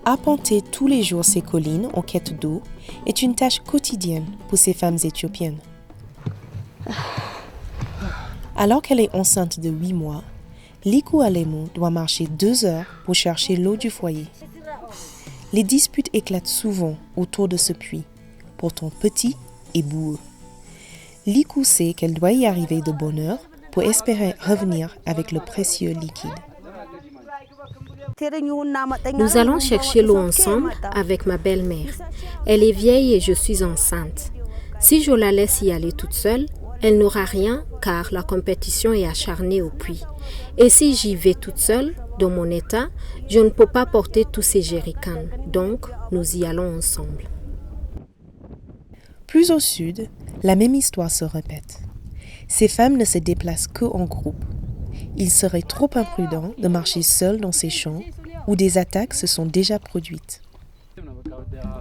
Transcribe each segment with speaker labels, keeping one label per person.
Speaker 1: Arpenter tous les jours ces collines en quête d'eau est une tâche quotidienne pour ces femmes éthiopiennes. Alors qu'elle est enceinte de 8 mois, Liku Alemu doit marcher 2 heures pour chercher l'eau du foyer. Les disputes éclatent souvent autour de ce puits, pourtant petit et boueux. Liku sait qu'elle doit y arriver de bonne heure pour espérer revenir avec le précieux liquide.
Speaker 2: Nous allons chercher l'eau ensemble avec ma belle-mère. Elle est vieille et je suis enceinte. Si je la laisse y aller toute seule, elle n'aura rien car la compétition est acharnée au puits. Et si j'y vais toute seule, dans mon état, je ne peux pas porter tous ces jerrycans. Donc, nous y allons ensemble.
Speaker 1: Plus au sud, la même histoire se répète. Ces femmes ne se déplacent qu'en groupe. Il serait trop imprudent de marcher seul dans ces champs où des attaques se sont déjà produites.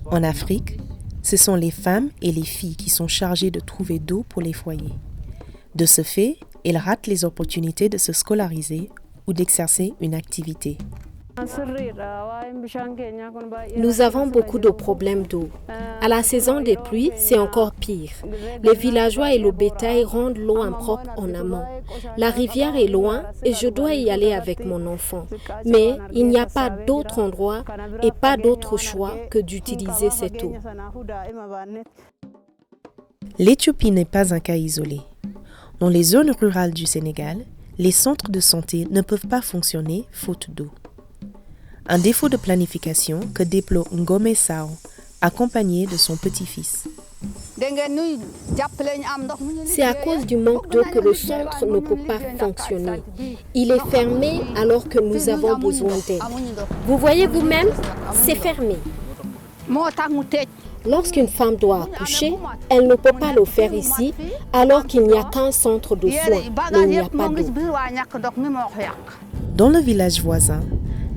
Speaker 1: En Afrique, ce sont les femmes et les filles qui sont chargées de trouver d'eau pour les foyers. De ce fait, elles ratent les opportunités de se scolariser ou d'exercer une activité.
Speaker 2: Nous avons beaucoup de problèmes d'eau. À la saison des pluies, c'est encore pire. Les villageois et le bétail rendent l'eau impropre en amont. La rivière est loin et je dois y aller avec mon enfant. Mais il n'y a pas d'autre endroit et pas d'autre choix que d'utiliser cette eau.
Speaker 1: L'Éthiopie n'est pas un cas isolé. Dans les zones rurales du Sénégal, les centres de santé ne peuvent pas fonctionner faute d'eau. Un défaut de planification que déplore Ngome Sao, accompagné de son petit-fils.
Speaker 2: C'est à cause du manque d'eau que le centre ne peut pas fonctionner. Il est fermé alors que nous avons besoin d'aide. Vous voyez vous-même, c'est fermé. Lorsqu'une femme doit accoucher, elle ne peut pas le faire ici alors qu'il n'y a qu'un centre de soins, mais il n'y a pas d'eau.
Speaker 1: Dans le village voisin,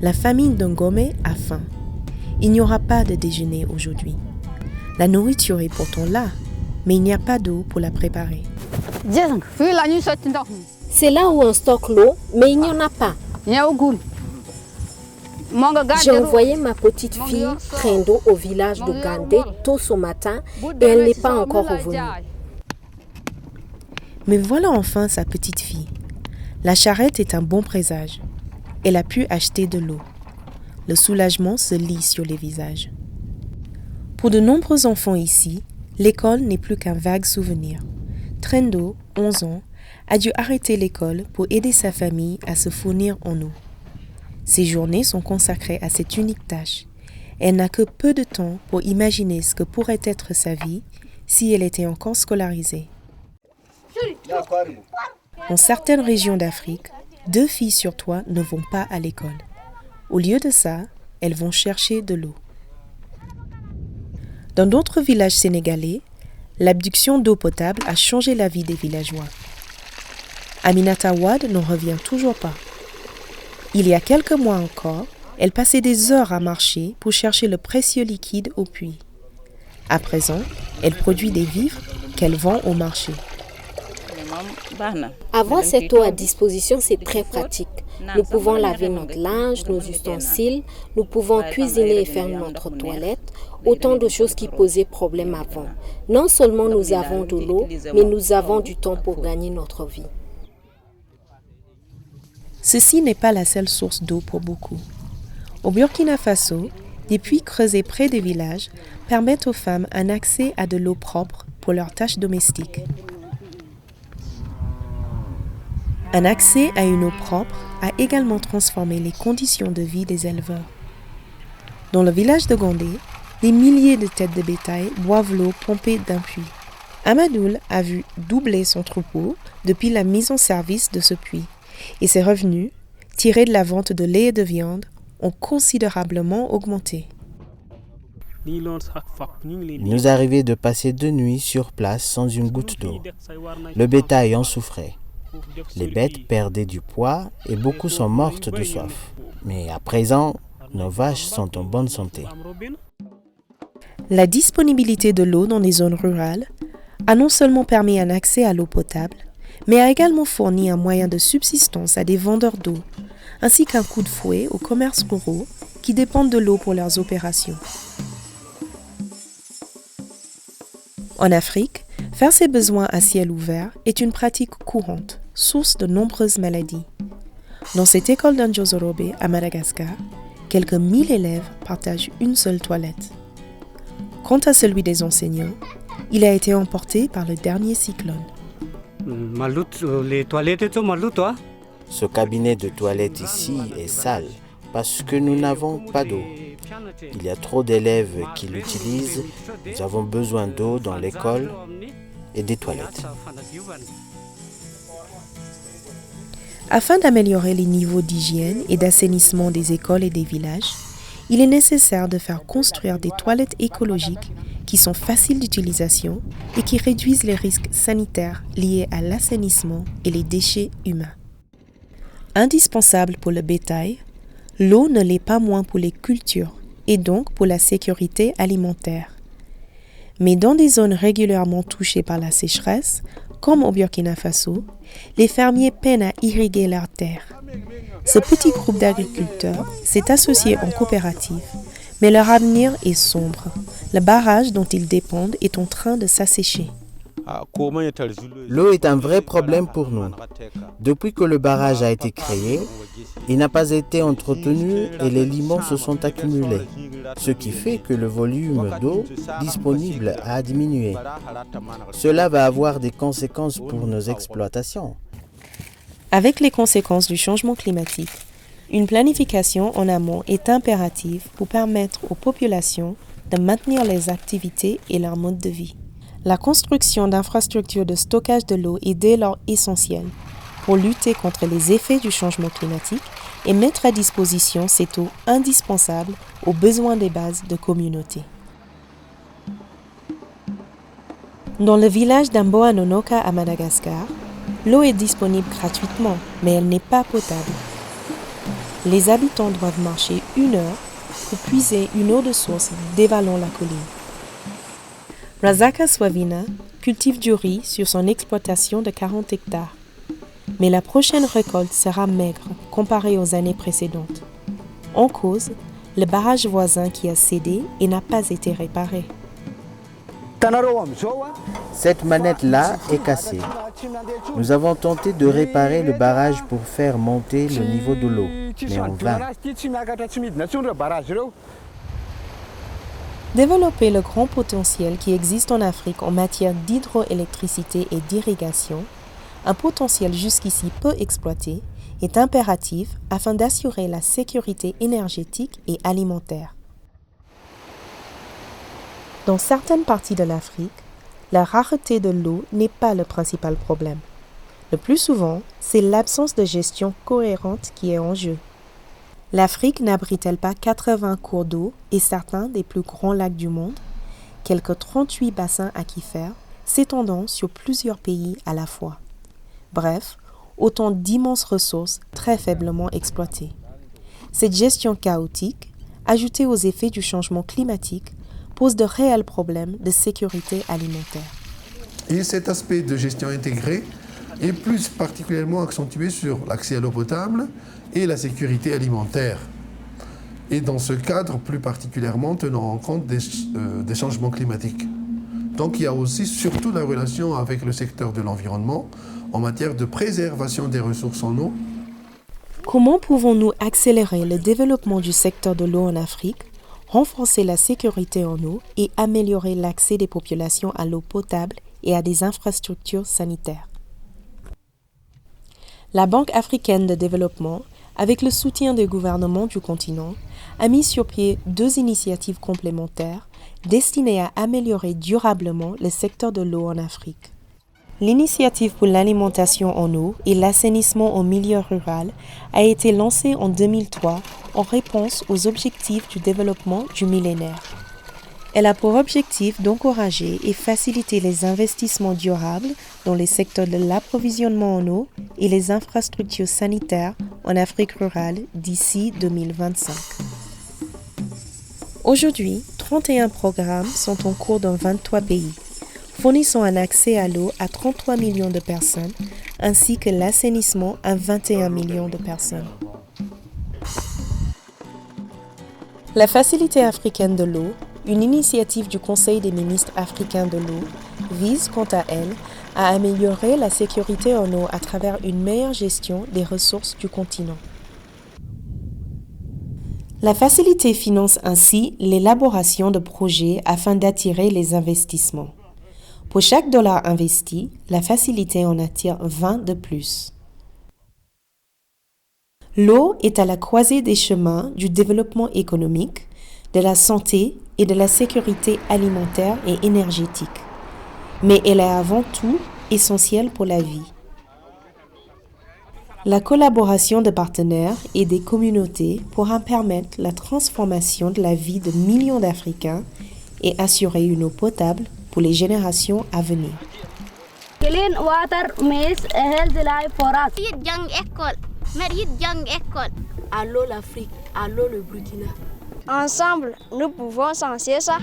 Speaker 1: la famille d'Ngome a faim. Il n'y aura pas de déjeuner aujourd'hui. La nourriture est pourtant là, mais il n'y a pas d'eau pour la préparer.
Speaker 2: C'est là où on stocke l'eau, mais il n'y en a pas. J'ai envoyé ma petite fille Trendo au village de Gandé tôt ce matin et elle n'est pas encore revenue.
Speaker 1: Mais voilà enfin sa petite fille. La charrette est un bon présage. Elle a pu acheter de l'eau. Le soulagement se lit sur les visages. Pour de nombreux enfants ici, l'école n'est plus qu'un vague souvenir. Trendo, 11 ans, a dû arrêter l'école pour aider sa famille à se fournir en eau. Ses journées sont consacrées à cette unique tâche. Elle n'a que peu de temps pour imaginer ce que pourrait être sa vie si elle était encore scolarisée. Dans certaines régions d'Afrique, 2 filles sur 3 ne vont pas à l'école. Au lieu de ça, elles vont chercher de l'eau. Dans d'autres villages sénégalais, l'abduction d'eau potable a changé la vie des villageois. Aminata Wade n'en revient toujours pas. Il y a quelques mois encore, elle passait des heures à marcher pour chercher le précieux liquide au puits. À présent, elle produit des vivres qu'elle vend au marché.
Speaker 2: Avoir cette eau à disposition, c'est très pratique. Nous pouvons laver notre linge, nos ustensiles, nous pouvons cuisiner et faire notre toilette, autant de choses qui posaient problème avant. Non seulement nous avons de l'eau, mais nous avons du temps pour gagner notre vie.
Speaker 1: Ceci n'est pas la seule source d'eau pour beaucoup. Au Burkina Faso, des puits creusés près des villages permettent aux femmes un accès à de l'eau propre pour leurs tâches domestiques. Un accès à une eau propre a également transformé les conditions de vie des éleveurs. Dans le village de Gandé, des milliers de têtes de bétail boivent l'eau pompée d'un puits. Amadoul a vu doubler son troupeau depuis la mise en service de ce puits et ses revenus, tirés de la vente de lait et de viande, ont considérablement augmenté.
Speaker 3: Il nous arrivait de passer 2 nuits sur place sans une goutte d'eau. Le bétail en souffrait. Les bêtes perdaient du poids et beaucoup sont mortes de soif. Mais à présent, nos vaches sont en bonne santé.
Speaker 1: La disponibilité de l'eau dans les zones rurales a non seulement permis un accès à l'eau potable, mais a également fourni un moyen de subsistance à des vendeurs d'eau, ainsi qu'un coup de fouet aux commerces ruraux qui dépendent de l'eau pour leurs opérations. En Afrique, faire ses besoins à ciel ouvert est une pratique courante, source de nombreuses maladies. Dans cette école d'Anjozorobe à Madagascar, quelques 1000 élèves partagent une seule toilette. Quant à celui des enseignants, il a été emporté par le dernier cyclone.
Speaker 3: Ce cabinet de toilette ici est sale parce que nous n'avons pas d'eau. Il y a trop d'élèves qui l'utilisent, nous avons besoin d'eau dans l'école et des toilettes.
Speaker 1: Afin d'améliorer les niveaux d'hygiène et d'assainissement des écoles et des villages, il est nécessaire de faire construire des toilettes écologiques qui sont faciles d'utilisation et qui réduisent les risques sanitaires liés à l'assainissement et les déchets humains. Indispensable pour le bétail, l'eau ne l'est pas moins pour les cultures et donc pour la sécurité alimentaire. Mais dans des zones régulièrement touchées par la sécheresse, comme au Burkina Faso, les fermiers peinent à irriguer leurs terres. Ce petit groupe d'agriculteurs s'est associé en coopérative, mais leur avenir est sombre. Le barrage dont ils dépendent est en train de s'assécher.
Speaker 3: L'eau est un vrai problème pour nous. Depuis que le barrage a été créé, il n'a pas été entretenu et les limons se sont accumulés, ce qui fait que le volume d'eau disponible a diminué. Cela va avoir des conséquences pour nos exploitations.
Speaker 1: Avec les conséquences du changement climatique, une planification en amont est impérative pour permettre aux populations de maintenir les activités et leur mode de vie. La construction d'infrastructures de stockage de l'eau est dès lors essentielle pour lutter contre les effets du changement climatique et mettre à disposition cette eau indispensable aux besoins des bases de communautés. Dans le village d'Amboanonoka à Madagascar, l'eau est disponible gratuitement, mais elle n'est pas potable. Les habitants doivent marcher 1 heure pour puiser une eau de source dévalant la colline. Razaka Swavina cultive du riz sur son exploitation de 40 hectares. Mais la prochaine récolte sera maigre comparée aux années précédentes. En cause, le barrage voisin qui a cédé et n'a pas été réparé.
Speaker 3: Cette manette-là est cassée. Nous avons tenté de réparer le barrage pour faire monter le niveau de l'eau, mais en vain.
Speaker 1: Développer le grand potentiel qui existe en Afrique en matière d'hydroélectricité et d'irrigation, un potentiel jusqu'ici peu exploité, est impératif afin d'assurer la sécurité énergétique et alimentaire. Dans certaines parties de l'Afrique, la rareté de l'eau n'est pas le principal problème. Le plus souvent, c'est l'absence de gestion cohérente qui est en jeu. L'Afrique n'abrite-t-elle pas 80 cours d'eau et certains des plus grands lacs du monde, quelques 38 bassins aquifères s'étendant sur plusieurs pays à la fois. Bref, autant d'immenses ressources très faiblement exploitées. Cette gestion chaotique, ajoutée aux effets du changement climatique, pose de réels problèmes de sécurité alimentaire.
Speaker 4: Et cet aspect de gestion intégrée est plus particulièrement accentué sur l'accès à l'eau potable et la sécurité alimentaire. Et dans ce cadre, plus particulièrement tenant en compte des changements climatiques. Donc il y a aussi surtout la relation avec le secteur de l'environnement en matière de préservation des ressources en eau.
Speaker 1: Comment pouvons-nous accélérer le développement du secteur de l'eau en Afrique, renforcer la sécurité en eau et améliorer l'accès des populations à l'eau potable et à des infrastructures sanitaires? La Banque africaine de développement, avec le soutien des gouvernements du continent, a mis sur pied 2 initiatives complémentaires destinées à améliorer durablement le secteur de l'eau en Afrique. L'initiative pour l'alimentation en eau et l'assainissement au milieu rural a été lancée en 2003 en réponse aux objectifs du développement du millénaire. Elle a pour objectif d'encourager et faciliter les investissements durables dans les secteurs de l'approvisionnement en eau et les infrastructures sanitaires en Afrique rurale d'ici 2025. Aujourd'hui, 31 programmes sont en cours dans 23 pays, fournissant un accès à l'eau à 33 millions de personnes, ainsi que l'assainissement à 21 millions de personnes. La Facilité africaine de l'eau, une initiative du Conseil des ministres africains de l'eau, vise quant à elle à améliorer la sécurité en eau à travers une meilleure gestion des ressources du continent. La facilité finance ainsi l'élaboration de projets afin d'attirer les investissements. Pour chaque dollar investi, la facilité en attire 20 de plus. L'eau est à la croisée des chemins du développement économique, de la santé et de la sécurité alimentaire et énergétique. Mais elle est avant tout essentielle pour la vie. La collaboration de partenaires et des communautés pourra permettre la transformation de la vie de millions d'Africains et assurer une eau potable pour les générations à venir.
Speaker 5: Clean water means a healthy life for us.
Speaker 6: Allô l'Afrique, allô le Burkina.
Speaker 5: Ensemble, nous pouvons changer ça.